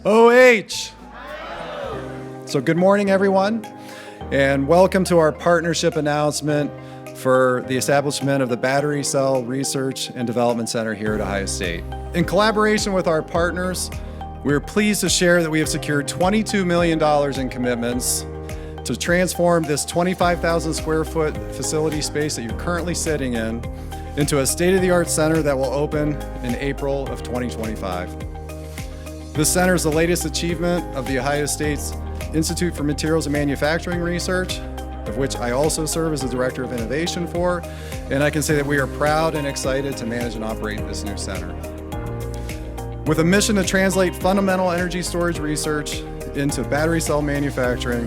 OH! So good morning, everyone, and welcome to our partnership announcement for the establishment of the Battery Cell Research and Development Center here at Ohio State. In collaboration with our partners, we are pleased to share that we have secured $22 million in commitments to transform this 25,000 square foot facility space that you're currently sitting in into a state-of-the-art center that will open in April of 2025. This center is the latest achievement of the Ohio State's Institute for Materials and Manufacturing Research, of which I also serve as the Director of Innovation for, and I can say that we are proud and excited to manage and operate this new center. With a mission to translate fundamental energy storage research into battery cell manufacturing,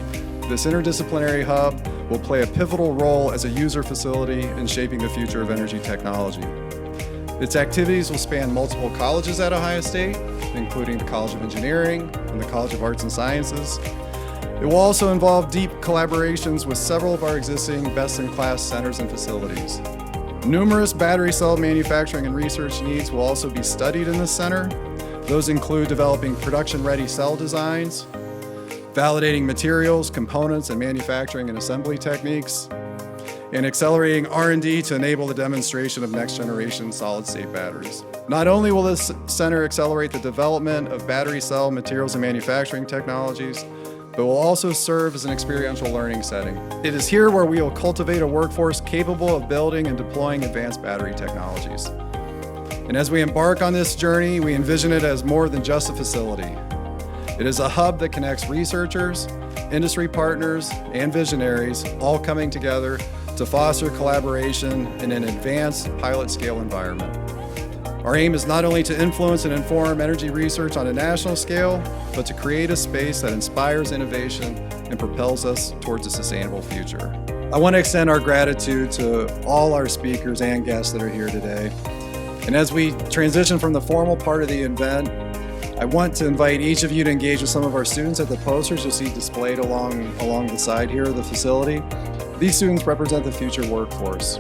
this interdisciplinary hub will play a pivotal role as a user facility in shaping the future of energy technology. Its activities will span multiple colleges at Ohio State, including the College of Engineering and the College of Arts and Sciences. It will also involve deep collaborations with several of our existing best-in-class centers and facilities. Numerous battery cell manufacturing and research needs will also be studied in this center. Those include developing production-ready cell designs, validating materials, components, and manufacturing and assembly techniques, and accelerating R&D to enable the demonstration of next-generation solid-state batteries. Not only will this center accelerate the development of battery cell materials and manufacturing technologies, but will also serve as an experiential learning setting. It is here where we will cultivate a workforce capable of building and deploying advanced battery technologies. And as we embark on this journey, we envision it as more than just a facility. It is a hub that connects researchers, industry partners, and visionaries, all coming together to foster collaboration in an advanced pilot-scale environment. Our aim is not only to influence and inform energy research on a national scale, but to create a space that inspires innovation and propels us towards a sustainable future. I want to extend our gratitude to all our speakers and guests that are here today. And as we transition from the formal part of the event, I want to invite each of you to engage with some of our students at the posters you'll see displayed along the side here of the facility. These students represent the future workforce,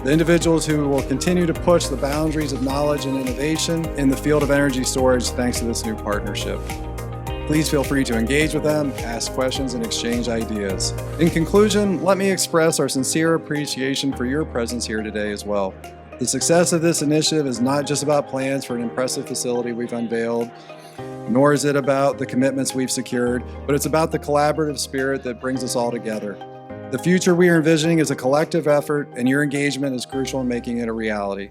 the individuals who will continue to push the boundaries of knowledge and innovation in the field of energy storage thanks to this new partnership. Please feel free to engage with them, ask questions, and exchange ideas. In conclusion, let me express our sincere appreciation for your presence here today as well. The success of this initiative is not just about plans for an impressive facility we've unveiled, nor is it about the commitments we've secured, but it's about the collaborative spirit that brings us all together. The future we are envisioning is a collective effort, and your engagement is crucial in making it a reality.